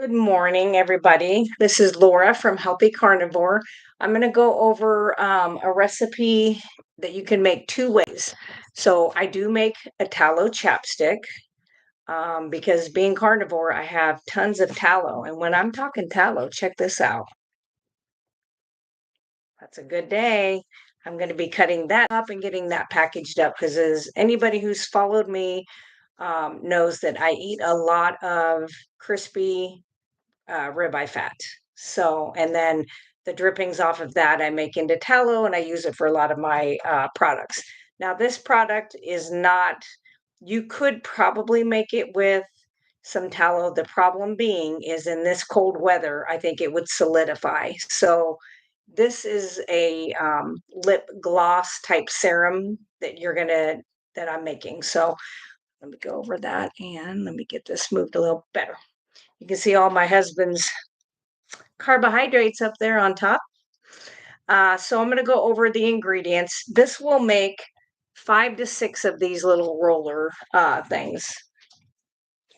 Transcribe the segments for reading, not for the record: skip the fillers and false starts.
Good morning, everybody. This is Laura from Healthy Carnivore. I'm going to go over a recipe that you can make two ways. So I do make a tallow chapstick because being carnivore, I have tons of tallow. And when I'm talking tallow, check this out. That's a good day. I'm going to be cutting that up and getting that packaged up because as anybody who's followed me knows that I eat a lot of crispy ribeye fat. So, and then the drippings off of that I make into tallow and I use it for a lot of my products. Now, this product is not, you could probably make it with some tallow. The problem being is in this cold weather, I think it would solidify. So, this is a lip gloss type serum that that I'm making. So, let me go over that and let me get this moved a little better. You can see all my husband's carbohydrates up there on top. So I'm going to go over the ingredients. This will make 5 to 6 of these little roller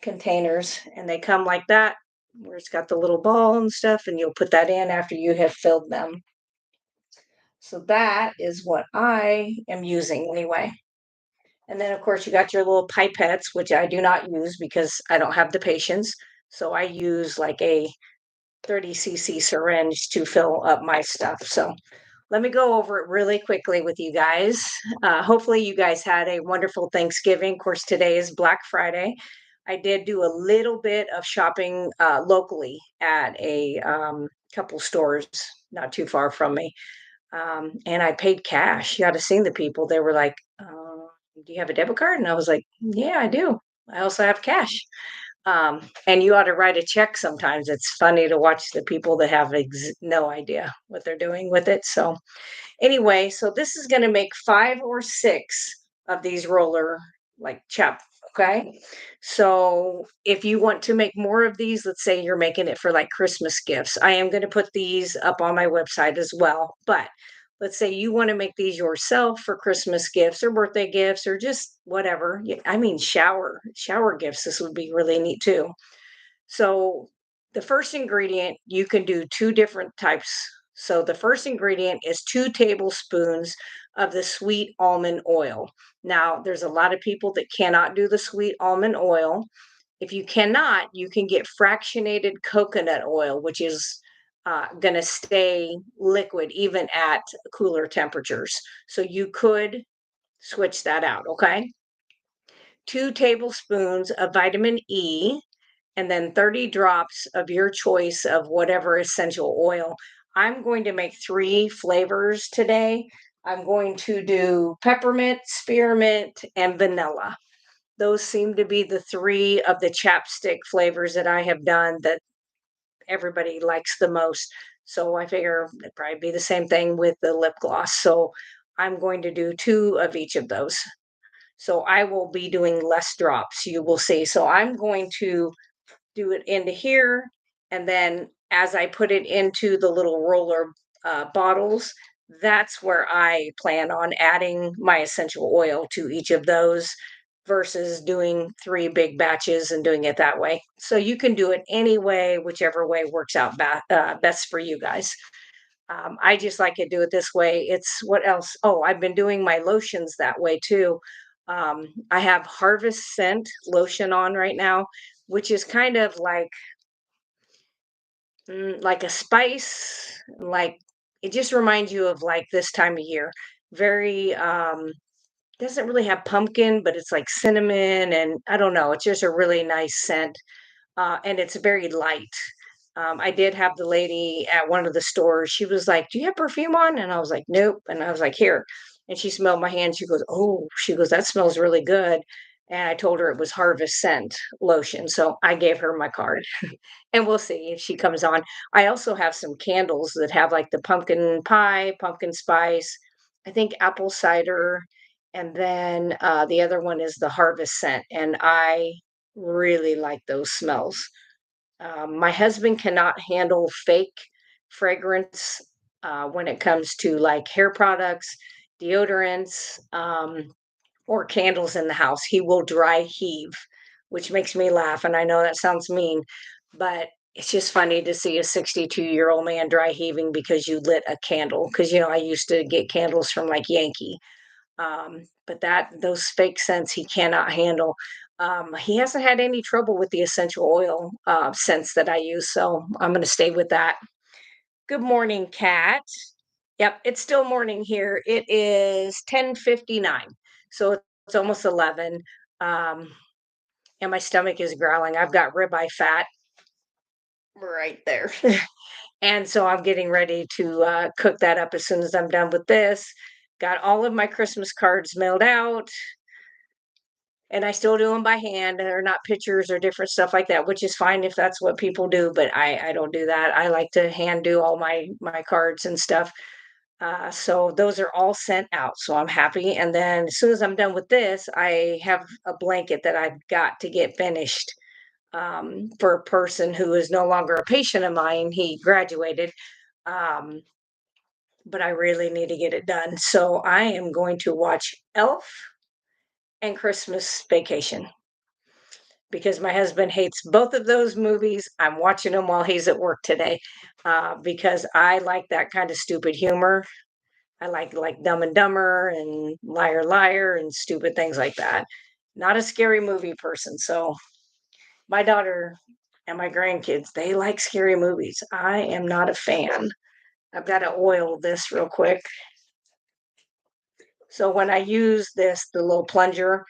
containers, and they come like that, where it's got the little ball and stuff, and you'll put that in after you have filled them. So that is what I am using anyway. And then, of course, you got your little pipettes, which I do not use because I don't have the patience. So I use like a 30 cc syringe to fill up my stuff. So let me go over it really quickly with you guys. Hopefully, you guys had a wonderful Thanksgiving. Of course, today is Black Friday. I did do a little bit of shopping locally at a couple stores not too far from me. And I paid cash. You ought to seen the people. They were like, do you have a debit card? And I was like, yeah, I do. I also have cash. And you ought to write a check sometimes. It's funny to watch the people that have no idea what they're doing with it. So, anyway, so this is going to make 5 or 6 of these roller like chap. Okay. So, if you want to make more of these, let's say you're making it for like Christmas gifts, I am going to put these up on my website as well. But let's say you want to make these yourself for Christmas gifts or birthday gifts or just whatever. I mean, shower gifts. This would be really neat too. So the first ingredient, you can do two different types. So the first ingredient is 2 tablespoons of the sweet almond oil. Now, there's a lot of people that cannot do the sweet almond oil. If you cannot, you can get fractionated coconut oil, which is going to stay liquid even at cooler temperatures. So you could switch that out, okay? 2 tablespoons of vitamin E, and then 30 drops of your choice of whatever essential oil. I'm going to make 3 flavors today. I'm going to do peppermint, spearmint, and vanilla. Those seem to be the 3 of the chapstick flavors that I have done that everybody likes the most. So I figure it'd probably be the same thing with the lip gloss. So I'm going to do 2 of each of those. So I will be doing less drops, you will see. So I'm going to do it into here, and then as I put it into the little roller bottles, that's where I plan on adding my essential oil to each of those versus doing 3 big batches and doing it that way. So you can do it any way, whichever way works out best for you guys. I just like to do it this way. It's what else? Oh, I've been doing my lotions that way too. I have Harvest Scent lotion on right now, which is kind of like a spice, like it just reminds you of like this time of year. Very doesn't really have pumpkin, but it's like cinnamon and I don't know, it's just a really nice scent. And it's very light. I did have the lady at one of the stores. She was like, "Do you have perfume on?" And I was like, "Nope." And I was like, "Here." And she smelled my hand. She goes, "Oh," she goes, "That smells really good." And I told her it was Harvest Scent lotion. So I gave her my card and we'll see if she comes on. I also have some candles that have like the pumpkin pie, pumpkin spice, I think apple cider, and then the other one is the Harvest Scent. And I really like those smells. My husband cannot handle fake fragrance when it comes to like hair products, deodorants, or candles in the house. He will dry heave, which makes me laugh. And I know that sounds mean, but It's just funny to see a 62-year-old man dry heaving because you lit a candle. Because I used to get candles from, like, Yankee, but those fake scents he cannot handle. He hasn't had any trouble with the essential oil, scents that I use, so I'm gonna stay with that. Good morning, Kat. Yep, it's still morning here. It is 10:59, so it's almost 11, um, and my stomach is growling. I've got ribeye fat right there. And so I'm getting ready to cook that up as soon as I'm done with this. Got all of my Christmas cards mailed out, and I still do them by hand. They're not pictures or different stuff like that, which is fine if that's what people do. But I don't do that. I like to hand do all my cards and stuff. So those are all sent out. So I'm happy. And then as soon as I'm done with this, I have a blanket that I've got to get finished, for a person who is no longer a patient of mine. He graduated. Um, but I really need to get it done. So I am going to watch Elf and Christmas Vacation because my husband hates both of those movies. I'm watching them while he's at work today, because I like that kind of stupid humor. I like Dumb and Dumber and Liar Liar and stupid things like that. Not a scary movie person. So my daughter and my grandkids, they like scary movies. I am not a fan. I've got to oil this real quick. So when I use this, the little plunger,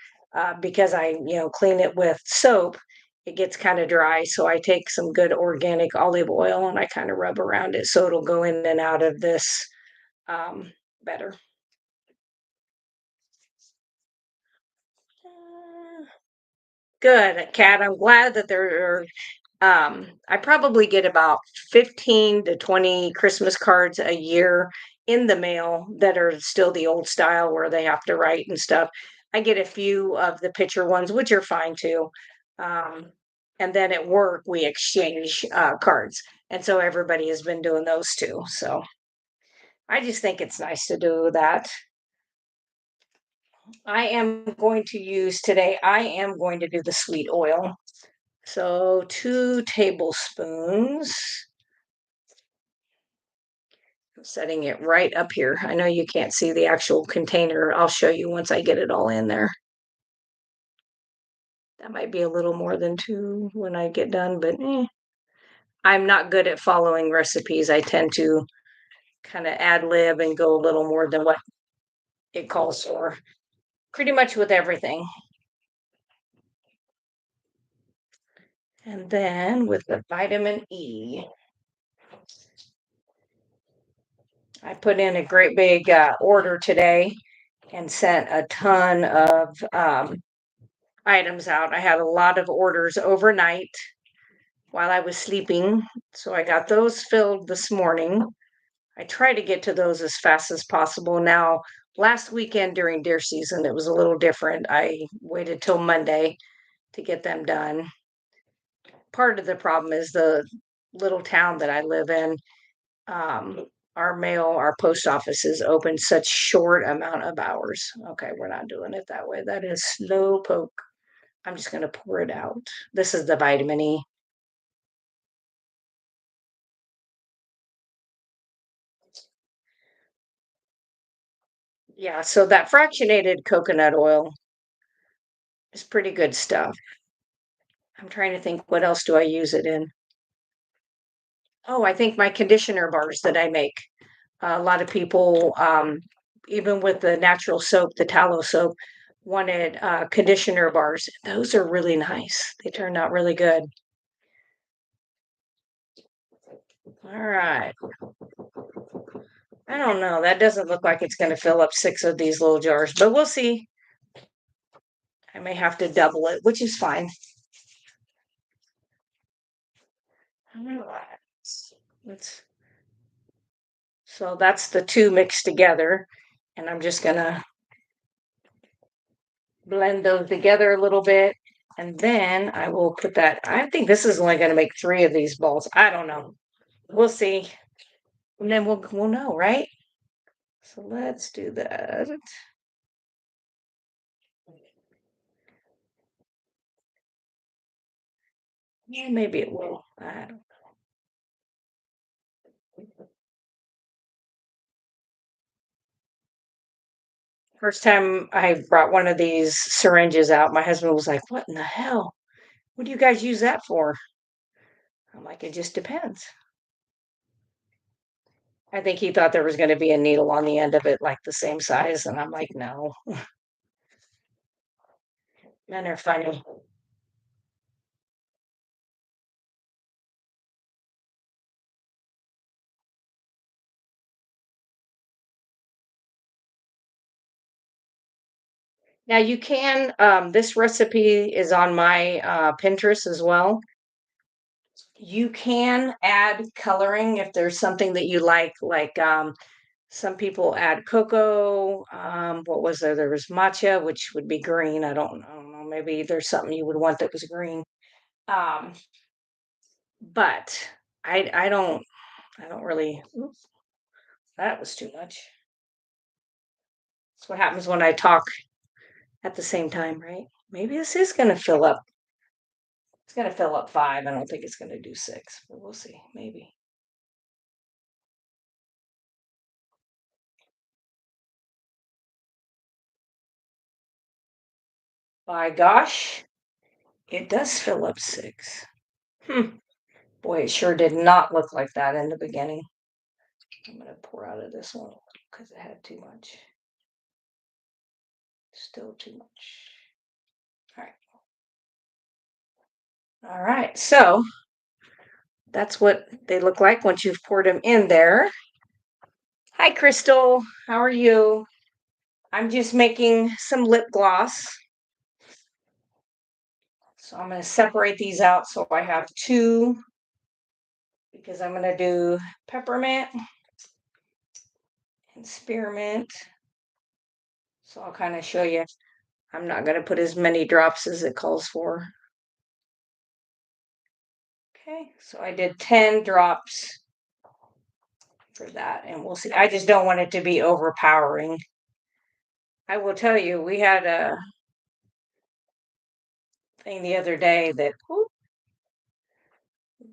because I, clean it with soap, it gets kind of dry. So I take some good organic olive oil and I kind of rub around it so it'll go in and out of this, better. Uh, Good, Kat. I'm glad that there are. I probably get about 15 to 20 Christmas cards a year in the mail that are still the old style where they have to write and stuff. I get a few of the picture ones, which are fine too. Um, and then at work, we exchange cards. And so everybody has been doing those too. So I just think it's nice to do that. I am going to do the sweet oil. So 2 tablespoons. Setting it right up here. I know you can't see the actual container. I'll show you once I get it all in there. That might be a little more than 2 when I get done, but I'm not good at following recipes. I tend to kind of ad lib and go a little more than what it calls for, pretty much with everything. And then with the vitamin E, I put in a great big order today and sent a ton of items out. I had a lot of orders overnight while I was sleeping. So I got those filled this morning. I try to get to those as fast as possible. Now, last weekend during deer season, it was a little different. I waited till Monday to get them done. Part of the problem is the little town that I live in. Um, our post office is open such short amount of hours. Okay, we're not doing it that way. That is slow poke. I'm just going to pour it out. This is the vitamin E. Yeah, so that fractionated coconut oil is pretty good stuff. I'm trying to think what else do I use it in? Oh, I think my conditioner bars that I make. A lot of people, even with the natural soap, the tallow soap, wanted conditioner bars. Those are really nice. They turned out really good. All right. I don't know. That doesn't look like it's going to fill up 6 of these little jars, but we'll see. I may have to double it, which is fine. All right. Let's So that's the 2 mixed together, and I'm just gonna blend those together a little bit, and then I will put that. I think this is only gonna make 3 of these balls. I don't know. We'll see, and then we'll know, right? So let's do that. Yeah, maybe it will. I don't know. First time I brought one of these syringes out, my husband was like, "What in the hell? What do you guys use that for?" I'm like, "It just depends." I think he thought there was gonna be a needle on the end of it, like, the same size, and I'm like, "No." Men are funny. Now you can, this recipe is on my, Pinterest as well. You can add coloring if there's something that you like, some people add cocoa, what was there? There was matcha, which would be green. I don't know, maybe there's something you would want that was green. Um, but I don't really, oops, that was too much. That's what happens when I talk at the same time, right? Maybe this is gonna fill up. It's gonna fill up 5. I don't think it's gonna do 6, but we'll see, maybe. By gosh, it does fill up 6. Hmm. Boy, it sure did not look like that in the beginning. I'm gonna pour out of this one because it had too much. Still too much. All right. All right. So that's what they look like once you've poured them in there. Hi, Crystal. How are you? I'm just making some lip gloss. So I'm going to separate these out so I have two because I'm going to do peppermint and spearmint. So I'll kind of show you. I'm not going to put as many drops as it calls for. Okay, so I did 10 drops for that, and we'll see. I just don't want it to be overpowering. I will tell you, we had a thing the other day that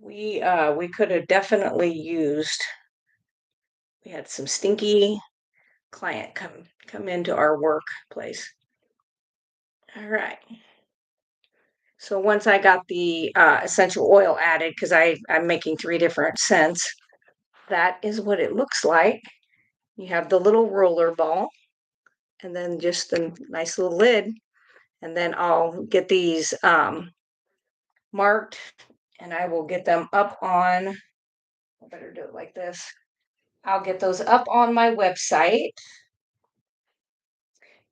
we could have definitely used. We had some stinky client come into our workplace. All right. So once I got the essential oil added, because I'm making 3 different scents, that is what it looks like. You have the little roller ball, and then just the nice little lid, and then I'll get these marked, and I will get them up on. I better do it like this. I'll get those up on my website.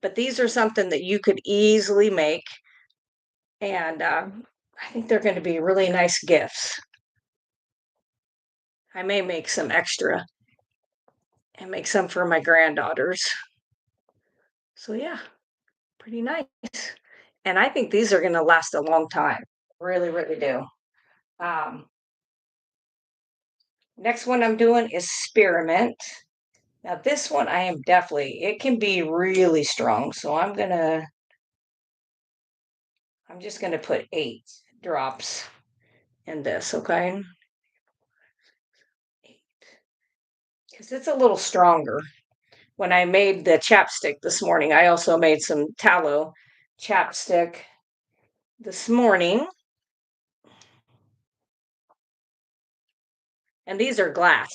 But these are something that you could easily make, and I think they're going to be really nice gifts. I may make some extra and make some for my granddaughters. So yeah, pretty nice. And I think these are going to last a long time. Really, really do. Um, Next one I'm doing is spearmint. Now this one I am definitely, it can be really strong. So I'm just gonna put 8 drops in this, okay? Because it's a little stronger. When I made the chapstick this morning, I also made some tallow chapstick this morning. And these are glass,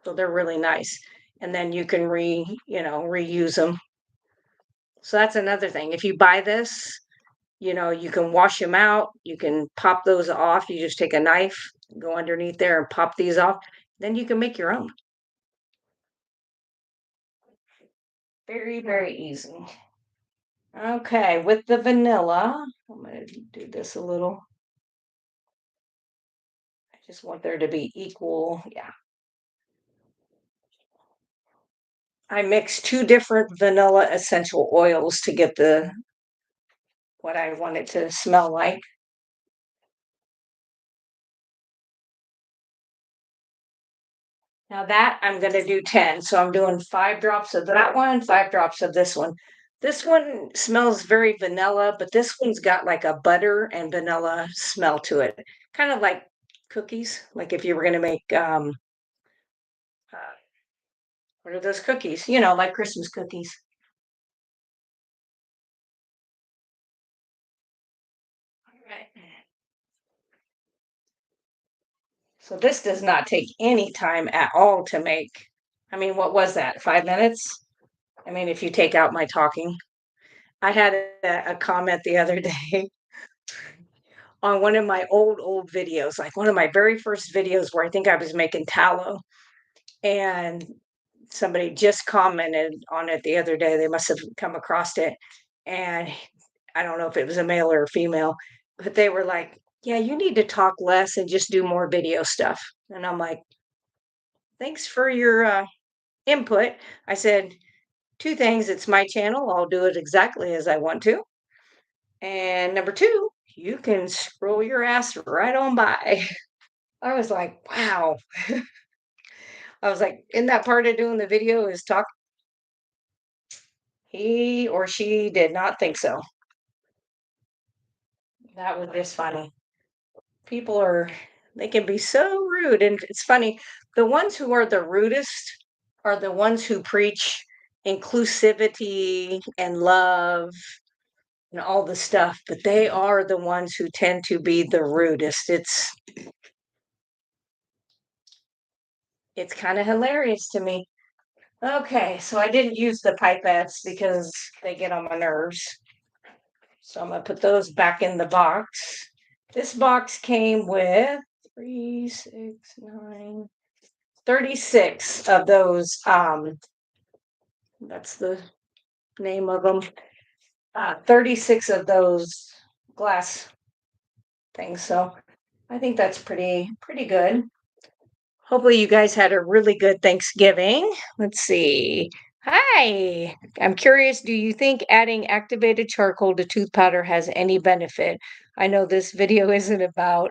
so they're really nice. And then you can reuse them. So that's another thing. If you buy this, you can wash them out. You can pop those off. You just take a knife, go underneath there and pop these off. Then you can make your own. Very, very easy. Okay, with the vanilla, I'm going to do this a little. I just want there to be equal. Yeah. I mixed 2 different vanilla essential oils to get the what I want it to smell like. Now that I'm going to do 10. So I'm doing 5 drops of that one, 5 drops of this one. This one smells very vanilla, but this one's got like a butter and vanilla smell to it. Kind of like cookies, like if you were going to make uh, what are those cookies? Like Christmas cookies. So this does not take any time at all to make. I mean, what was that? 5 minutes? I mean, if you take out my talking. I had a comment the other day on one of my old videos, like one of my very first videos where I think I was making tallow. And somebody just commented on it the other day. They must have come across it. And I don't know if it was a male or a female, but they were like, yeah, you need to talk less and just do more video stuff. And I'm like, thanks for your input. I said, two things. It's my channel. I'll do it exactly as I want to. And number two, you can scroll your ass right on by. I was like, wow. I was like, in that part of doing the video is talk. He or she did not think so. That was just funny. People are, they can be so rude. And it's funny, the ones who are the rudest are the ones who preach inclusivity and love and all the stuff, but they are the ones who tend to be the rudest. It's kind of hilarious to me. Okay, so I didn't use the pipettes because they get on my nerves. So I'm gonna put those back in the box. This box came with 3, 6, 9, 36 of those. That's the name of them. 36 of those glass things. So I think that's pretty good. Hopefully you guys had a really good Thanksgiving. Let's see. Hi. I'm curious, do you think adding activated charcoal to tooth powder has any benefit? I know this video isn't about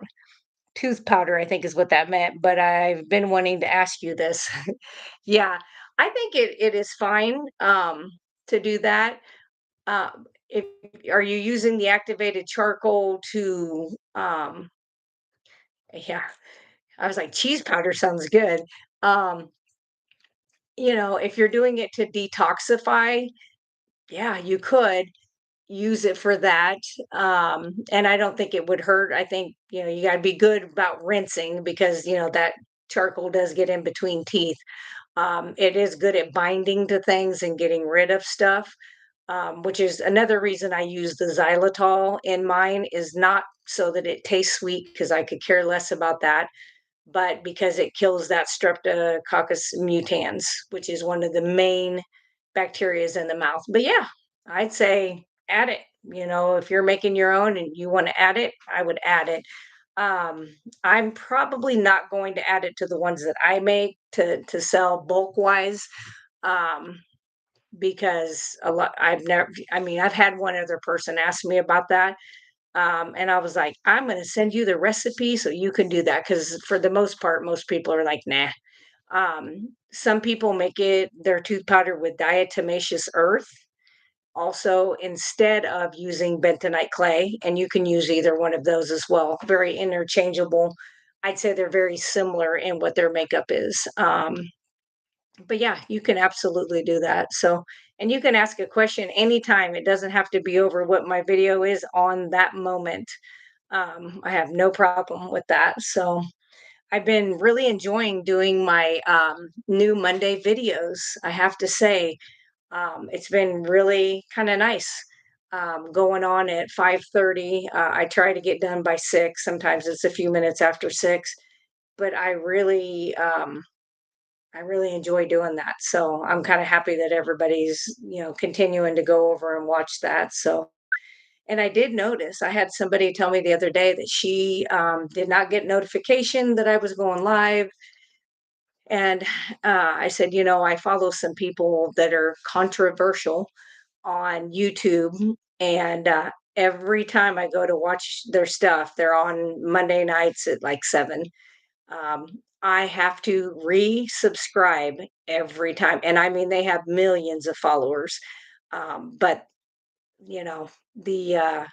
tooth powder, I think is what that meant, but I've been wanting to ask you this. Yeah, I think it is fine to do that. Uh, if are you using the activated charcoal to yeah, I was like cheese powder sounds good. Um if you're doing it to detoxify, yeah, you could use it for that. And I don't think it would hurt. I think, you got to be good about rinsing because, that charcoal does get in between teeth. It is good at binding to things and getting rid of stuff, which is another reason I use the xylitol in mine is not so that it tastes sweet because I could care less about that, but because it kills that Streptococcus mutans, which is one of the main bacterias in the mouth. But yeah, I'd say add it. If you're making your own and you want to add it, I would add it. Um, I'm probably not going to add it to the ones that I make to sell bulk wise. Um, because a lot I've never I mean, I've had one other person ask me about that, and I was like, I'm going to send you the recipe so you can do that. Because for the most part, most people are like, nah. Some people make it their tooth powder with diatomaceous earth, also instead of using bentonite clay, and you can use either one of those as well. Very interchangeable. I'd say they're very similar in what their makeup is. But yeah, you can absolutely do that. So, and you can ask a question anytime. It doesn't have to be over what my video is on that moment. I have no problem with that. So, I've been really enjoying doing my new Monday videos. I have to say, it's been really kind of nice. Going on at 5:30. I try to get done by 6. Sometimes it's a few minutes after 6, but I really enjoy doing that. So I'm kind of happy that everybody's, continuing to go over and watch that. So, and I did notice I had somebody tell me the other day that she did not get notification that I was going live. And I said, I follow some people that are controversial on YouTube. And every time I go to watch their stuff, they're on Monday nights at like 7. um, I have to resubscribe every time, and I mean they have millions of followers. But you know the uh,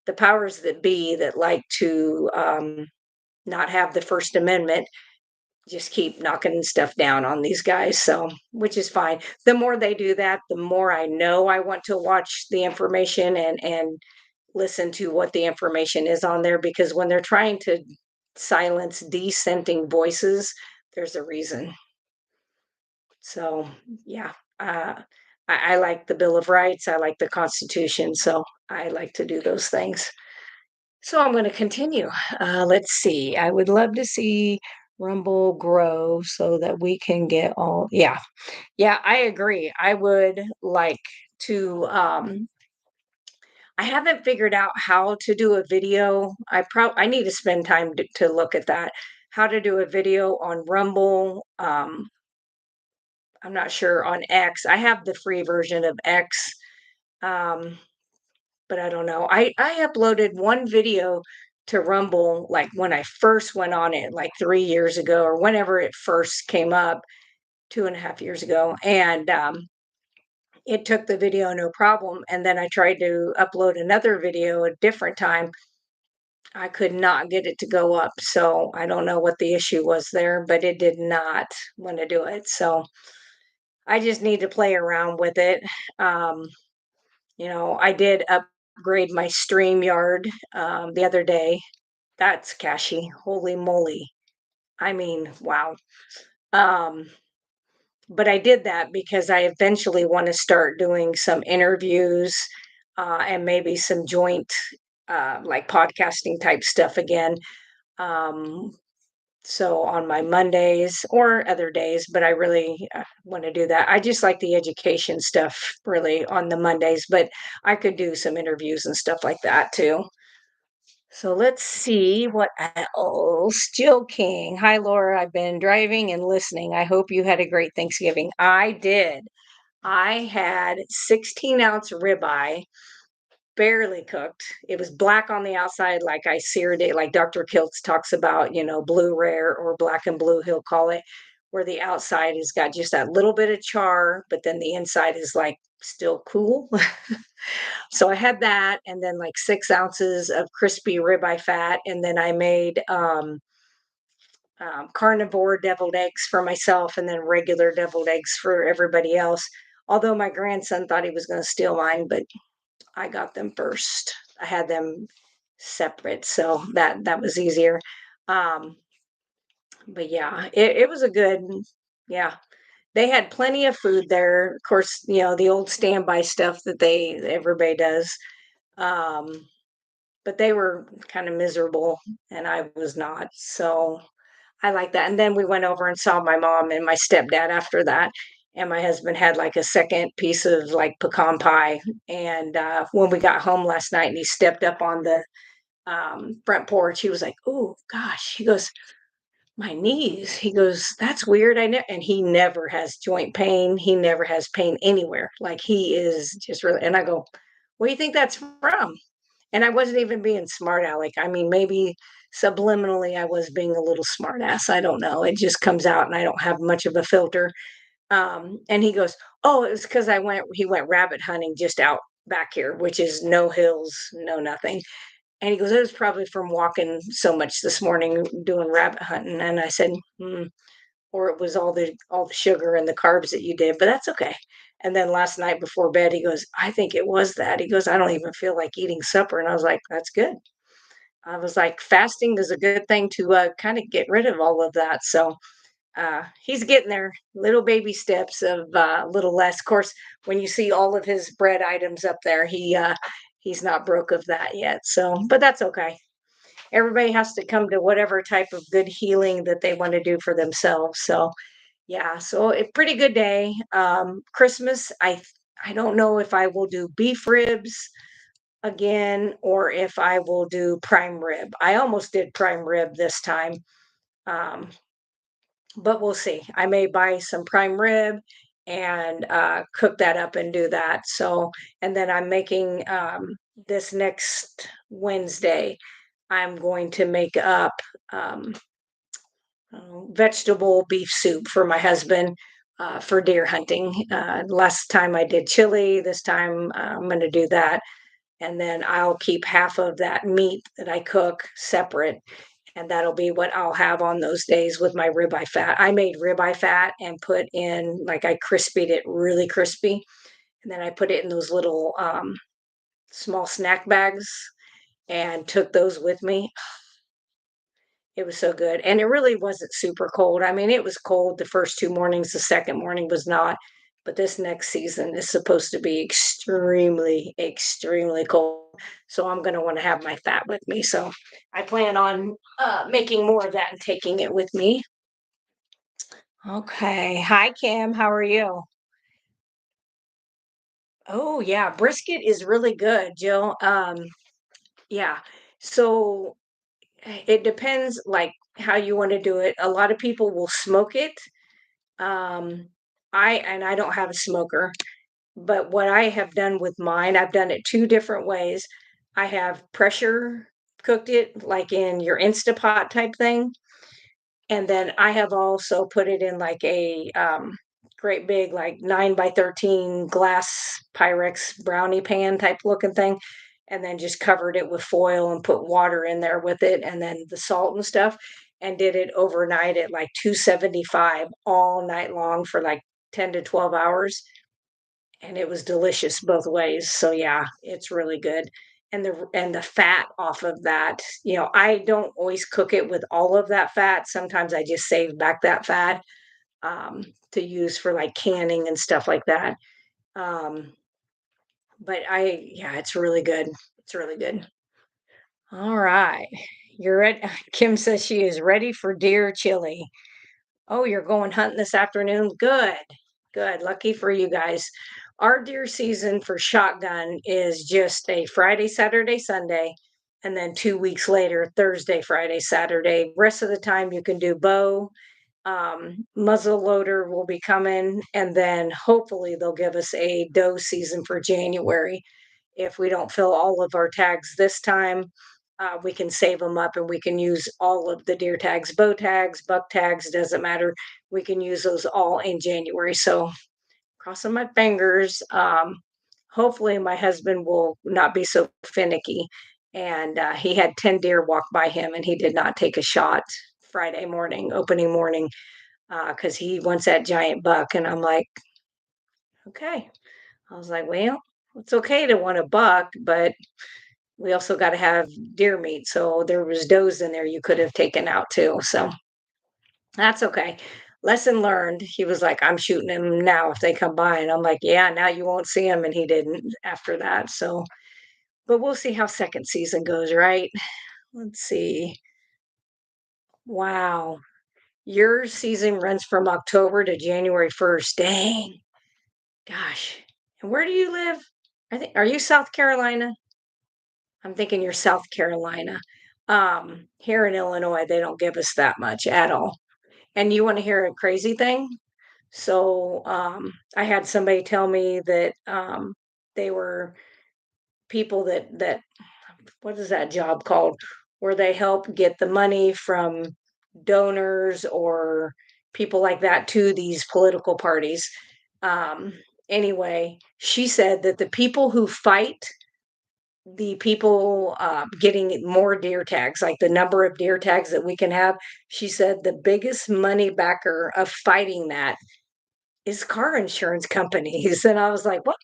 the powers that be that like to not have the First Amendment just keep knocking stuff down on these guys. So, which is fine. The more they do that, the more I know I want to watch the information and listen to what the information is on there because when they're trying to silence dissenting voices, there's a reason. So, yeah, uh, I like the Bill of Rights. I like the Constitution. So I like to do those things. So I'm going to continue. Let's see. I would love to see Rumble grow so that we can get all. Yeah, yeah, I agree. I would like to. I haven't figured out how to do a video. I need to spend time to look at that. How to do a video on Rumble. I'm not sure on X. I have the free version of X, um, but I don't know. I uploaded one video to Rumble like when I first went on it, like 3 years ago or whenever it first came up, 2.5 years ago, and it took the video no problem. And then I tried to upload another video a different time. I could not get it to go up, so I don't know what the issue was there, but it did not want to do it. So I just need to play around with it. Um, I did upgrade my StreamYard the other day. That's cashy. Holy moly. I mean, wow. Um, but I did that because I eventually want to start doing some interviews and maybe some joint, like podcasting type stuff again. Um, So on my Mondays or other days, but I really want to do that. I just like the education stuff really on the Mondays, but I could do some interviews and stuff like that too. So let's see what else. Jill King. Hi, Laura. I've been driving and listening. I hope you had a great Thanksgiving. I did. I had 16-ounce ribeye, barely cooked. It was black on the outside, like I seared it, like Dr. Kiltz talks about, blue rare or black and blue, he'll call it, where the outside has got just that little bit of char, but then the inside is like still cool. So I had that, and then like 6 ounces of crispy ribeye fat, and then I made carnivore deviled eggs for myself, and then regular deviled eggs for everybody else. Although my grandson thought he was going to steal mine, but I got them first. I had them separate, so that was easier. Um, but yeah, it was a good, yeah. They had plenty of food there. Of course, the old standby stuff that everybody does. Um, but they were kind of miserable, and I was not. So I like that. And then we went over and saw my mom and my stepdad after that. And my husband had like a second piece of like pecan pie. And when we got home last night and he stepped up on the front porch, he was like, "Oh gosh," he goes, "My knees." He goes, "That's weird." And he never has joint pain. He never has pain anywhere. Like he is just really. And I go, "What do you think that's from?" And I wasn't even being smart aleck. I mean, maybe subliminally I was being a little smart ass. I don't know. It just comes out and I don't have much of a filter. And he goes, "Oh, it was because he went rabbit hunting just out back here, which is no hills, no nothing." And he goes, "It was probably from walking so much this morning doing rabbit hunting." And I said, "Hmm, or it was all the sugar and the carbs that you did, but that's okay." And then last night before bed, he goes, "I think it was that." He goes, "I don't even feel like eating supper." And I was like, "That's good." I was like, fasting is a good thing to kind of get rid of all of that. So he's getting there, little baby steps of a little less. Of course, when you see all of his bread items up there, he's not broke of that yet. So, but that's okay. Everybody has to come to whatever type of good healing that they want to do for themselves. So, yeah, so a pretty good day. Christmas, I don't know if I will do beef ribs again or if I will do prime rib. I almost did prime rib this time. Um, but we'll see. I may buy some prime rib and cook that up and do that. So, and then I'm making this next Wednesday, I'm going to make up um, vegetable beef soup for my husband for deer hunting. Last time I did chili, this time I'm going to do that. And then I'll keep half of that meat that I cook separate. And that'll be what I'll have on those days with my ribeye fat. I made ribeye fat and put in, like, I crispied it really crispy. And then I put it in those little small snack bags and took those with me. It was so good, and it really wasn't super cold. I mean, it was cold the first 2 mornings, the second morning was not, but this next season is supposed to be extremely, extremely cold, so I'm gonna wanna have my fat with me, so I plan on, making more of that and taking it with me. Okay. Hi, Kim, how are you? Oh, yeah, brisket is really good, Jill, yeah, so it depends, like, how you wanna do it. A lot of people will smoke it. Um, I don't have a smoker, but what I have done with mine, I've done it 2 different ways. I have pressure cooked it, like in your Instapot type thing, and then I have also put it in like a, great big, like 9 by 13 glass Pyrex brownie pan type looking thing, and then just covered it with foil and put water in there with it, and then the salt and stuff, and did it overnight at like 275 all night long for like 10 to 12 hours, and it was delicious both ways. So yeah, it's really good. And the fat off of that, I don't always cook it with all of that fat. Sometimes I just save back that fat to use for like canning and stuff like that. Um, but yeah, it's really good. It's really good. All right. You're ready. Kim says she is ready for deer chili. Oh, you're going hunting this afternoon? Good. Good. Lucky for you guys. Our deer season for shotgun is just a Friday, Saturday, Sunday, and then 2 weeks later, Thursday, Friday, Saturday. Rest of the time you can do bow. Muzzle loader will be coming, and then hopefully they'll give us a doe season for January. If we don't fill all of our tags this time, we can save them up and we can use all of the deer tags, bow tags, buck tags, doesn't matter. We can use those all in January. So crossing my fingers. Hopefully my husband will not be so finicky. And he had 10 deer walk by him and he did not take a shot Friday morning, opening morning, because he wants that giant buck. And I'm like, okay. I was like, well, it's okay to want a buck, but we also got to have deer meat. So there was does in there you could have taken out too. So that's okay. Lesson learned. He was like, I'm shooting him now if they come by. And I'm like, yeah, now you won't see him. And he didn't after that. So, but we'll see how second season goes, right? Let's see. Wow. Your season runs from October to January 1st. Dang. Gosh. And where do you live? Are you South Carolina? I'm thinking you're South Carolina. Here in Illinois, they don't give us that much at all. And you want to hear a crazy thing? So I had somebody tell me that they were people that what is that job called? Where they help get the money from donors or people like that to these political parties. Um, anyway, she said that the people who fight the people getting more deer tags, like the number of deer tags that we can have, she said the biggest money backer of fighting that is car insurance companies. And I was like, what?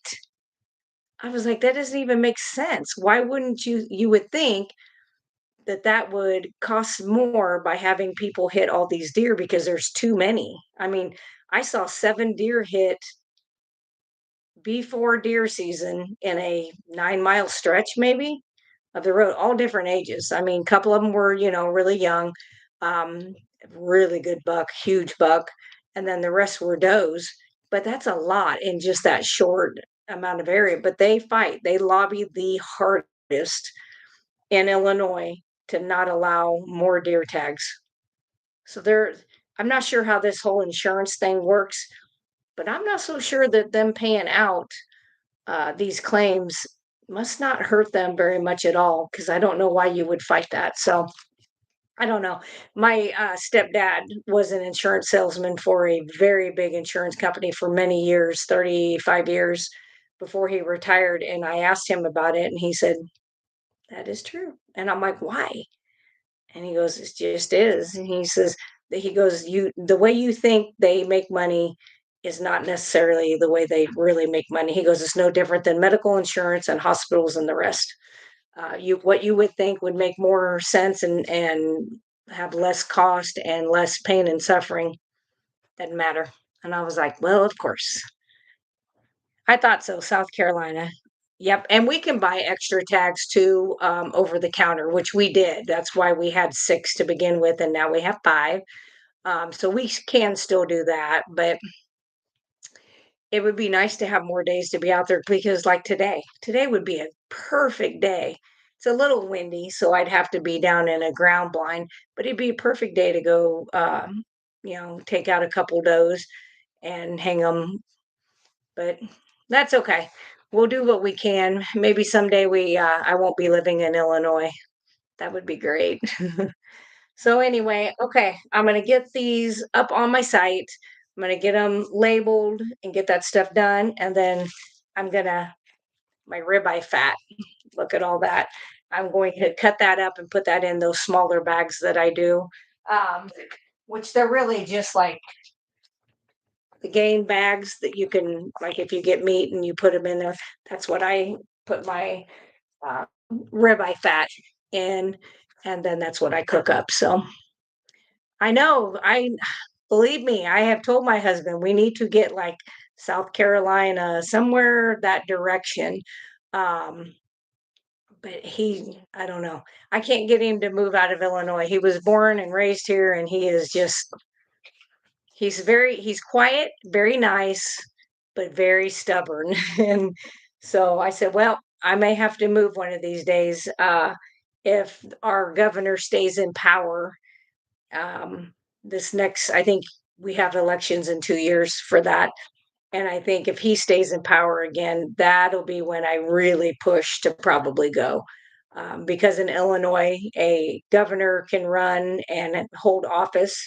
I was like, that doesn't even make sense. Why wouldn't you would think that that would cost more by having people hit all these deer because there's too many. I mean, I saw 7 deer hit before deer season in a 9-mile stretch, maybe of the road, all different ages. I mean, a couple of them were, really young, um, really good buck, huge buck, and then the rest were does. But that's a lot in just that short amount of area. But they fight, they lobby the hardest in Illinois to not allow more deer tags. So I'm not sure how this whole insurance thing works, but I'm not so sure that them paying out these claims must not hurt them very much at all because I don't know why you would fight that. So I don't know. My stepdad was an insurance salesman for a very big insurance company for many years, 35 years before he retired. And I asked him about it, and he said, that is true. And I'm like, why? And he goes, it just is. And he says, he goes, the way you think they make money is not necessarily the way they really make money. He goes, it's no different than medical insurance and hospitals and the rest. What you would think would make more sense and have less cost and less pain and suffering. Doesn't matter. And I was like, well, of course. I thought so, South Carolina. Yep, and we can buy extra tags too, over the counter, which we did. That's why we had 6 to begin with, and now we have 5. So we can still do that, but it would be nice to have more days to be out there because like today would be a perfect day. It's a little windy, so I'd have to be down in a ground blind, but it'd be a perfect day to go, take out a couple does and hang them. But that's okay. We'll do what we can. Maybe someday I won't be living in Illinois. That would be great. So anyway, okay, I'm gonna get these up on my site. I'm gonna get them labeled and get that stuff done, and then I'm gonna my ribeye fat. Look at all that. I'm going to cut that up and put that in those smaller bags that I do, um, which they're really just like the game bags that you can like if you get meat and you put them in there. That's what I put my ribeye fat in, and then that's what I cook up. So I know I believe me, I have told my husband we need to get like South Carolina, somewhere that direction. Um, but I don't know. I can't get him to move out of Illinois. He was born and raised here, and he is just, he's quiet, very nice, but very stubborn. And so I said, well, I may have to move one of these days if our governor stays in power. Um, this next, I think we have elections in 2 years for that. And I think if he stays in power again, that'll be when I really push to probably go. Because in Illinois, a governor can run and hold office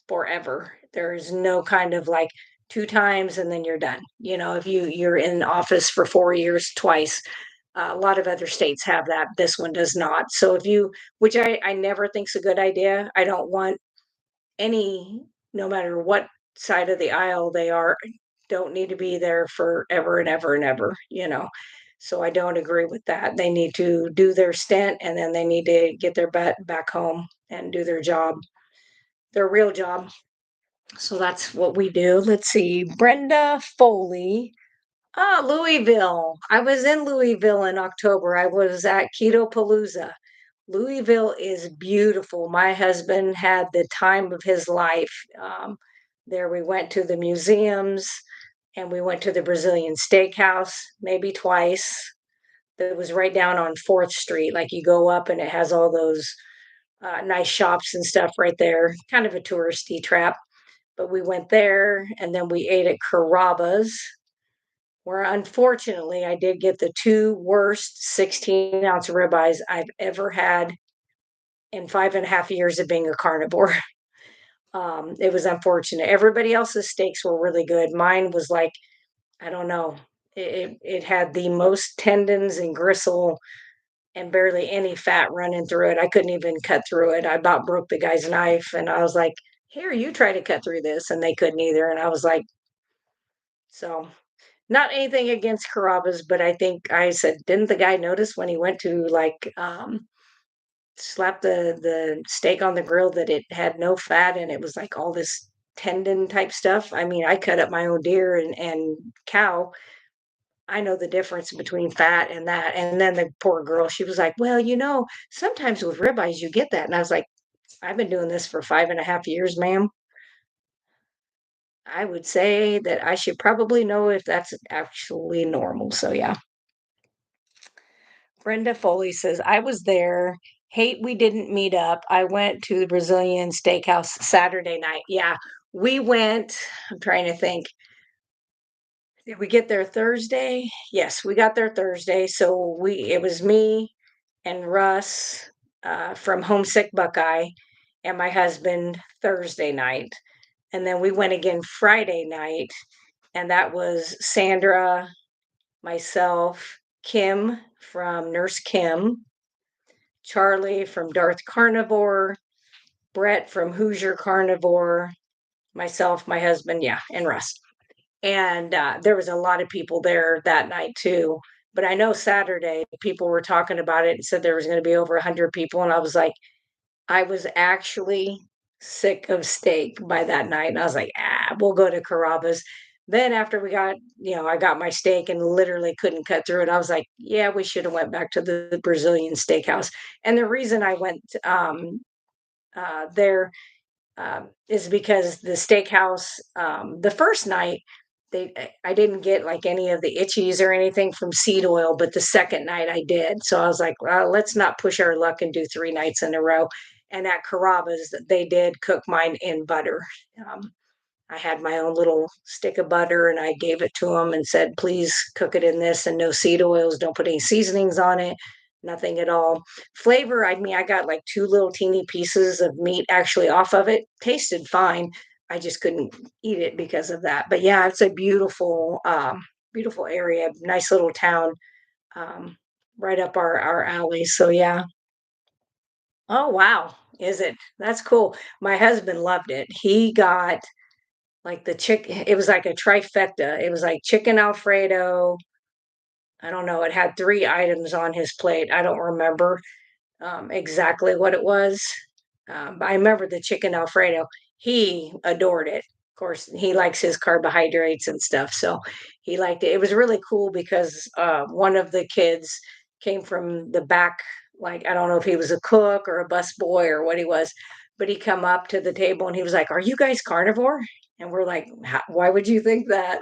forever. There is no kind of like 2 times and then you're done. If you're in office for 4 years twice, a lot of other states have that. This one does not. So which I never think's a good idea. I don't want any, no matter what side of the aisle they are, don't need to be there forever and ever and ever. So I don't agree with that. They need to do their stint and then they need to get their butt back home and do their job, their real job. So that's what we do. Let's see. Brenda Foley. Ah, Louisville. I was in Louisville in October. I was at Keto Palooza. Louisville is beautiful. My husband had the time of his life. There we went to the museums and we went to the Brazilian steakhouse maybe twice. That was right down on 4th Street. Like you go up and it has all those nice shops and stuff right there. Kind of a touristy trap. But we went there and then we ate at Carrabba's, where unfortunately I did get the 2 worst 16-ounce ribeyes I've ever had in 5.5 years of being a carnivore. It was unfortunate. Everybody else's steaks were really good. Mine was like, I don't know. It had the most tendons and gristle and barely any fat running through it. I couldn't even cut through it. I about broke the guy's knife and I was like, here, you try to cut through this. And they couldn't either. And I was like, so not anything against Carrabba's, but I think I said, didn't the guy notice when he went to like slap the steak on the grill that it had no fat and it was like all this tendon type stuff? I mean, I cut up my own deer and cow. I know the difference between fat and that. And then the poor girl, she was like, well, sometimes with ribeyes you get that. And I was like, I've been doing this for 5.5 years, ma'am. I would say that I should probably know if that's actually normal. So yeah. Brenda Foley says, I was there. Hate we didn't meet up. I went to the Brazilian steakhouse Saturday night. Yeah, we went. I'm trying to think. Did we get there Thursday? Yes, we got there Thursday. So it was me and Russ from Homesick Buckeye and my husband Thursday night. And then we went again Friday night. And that was Sandra, myself, Kim from Nurse Kim, Charlie from Darth Carnivore, Brett from Hoosier Carnivore, myself, my husband, yeah, and Russ. And there was a lot of people there that night too. But I know Saturday people were talking about it and said there was going to be over 100 people. And I was like, I was actually sick of steak by that night, and I was like, "Ah, we'll go to Carrabba's." Then after we got I got my steak and literally couldn't cut through it, I was like, "Yeah, we shoulda went back to the Brazilian steakhouse." And the reason I went, there is because the steakhouse, the first night, I didn't get like any of the itchies or anything from seed oil, but the second night I did. So I was like, well, let's not push our luck and do 3 nights in a row. And at Carrabba's, they did cook mine in butter. Um, I had my own little stick of butter and I gave it to him and said, please cook it in this and no seed oils. Don't put any seasonings on it. Nothing at all. Flavor, I mean, I got like two little teeny pieces of meat actually off of it. Tasted fine. I just couldn't eat it because of that. But yeah, it's a beautiful, beautiful area, nice little town, um, right up our alley. So yeah. Oh wow. Is it? That's cool. My husband loved it. He got like the chick it was like a trifecta. It was like chicken Alfredo. I don't know, it had 3 items on his plate. I don't remember, exactly what it was, but I remember the chicken Alfredo. He adored it. Of course, he likes his carbohydrates and stuff, so he liked it. It was really cool because, one of the kids came from the back, like, I don't know if he was a cook or a busboy or what he was, but he come up to the table and he was like, "Are you guys carnivore?" And we're like, Why would you think that?"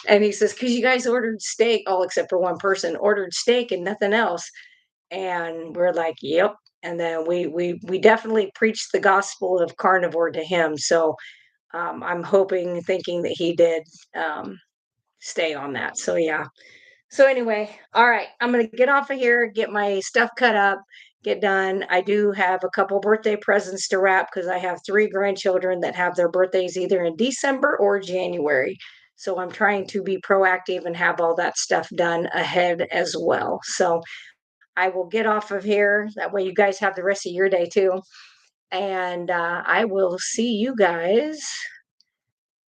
And he says, "Because you guys ordered steak," all except for one person, ordered steak and nothing else. And we're like, "Yep." And then we definitely preached the gospel of carnivore to him. So I'm hoping, thinking that he did um, stay on that. So yeah. So anyway, all right, I'm gonna get off of here, get my stuff cut up, get done. I do have a couple birthday presents to wrap because I have 3 grandchildren that have their birthdays either in December or January. So I'm trying to be proactive and have all that stuff done ahead as well. So I will get off of here. That way you guys have the rest of your day too. And I will see you guys.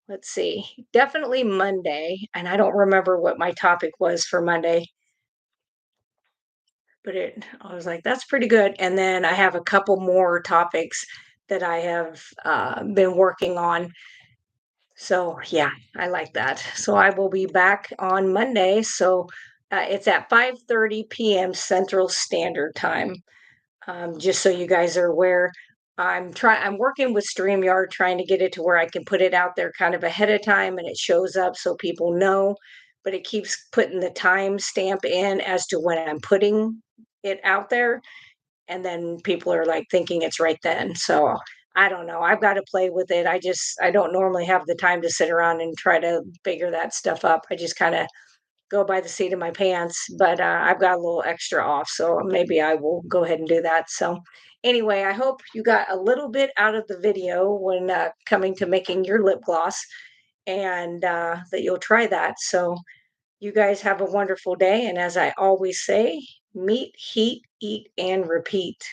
Let's see, definitely Monday. And I don't remember what my topic was for Monday. But I was like, that's pretty good. And then I have a couple more topics that I have been working on. So yeah, I like that. So I will be back on Monday. So it's at 5:30 p.m. Central Standard Time. Just so you guys are aware, I'm working with StreamYard trying to get it to where I can put it out there kind of ahead of time and it shows up so people know, but it keeps putting the time stamp in as to when I'm putting it out there. And then people are like thinking it's right then. So I don't know. I've got to play with it. I don't normally have the time to sit around and try to figure that stuff up. I just kind of go by the seat of my pants, but I've got a little extra off, so maybe I will go ahead and do that. So, anyway, I hope you got a little bit out of the video when coming to making your lip gloss and that you'll try that. So, you guys have a wonderful day. And as I always say, meet, heat, eat, and repeat.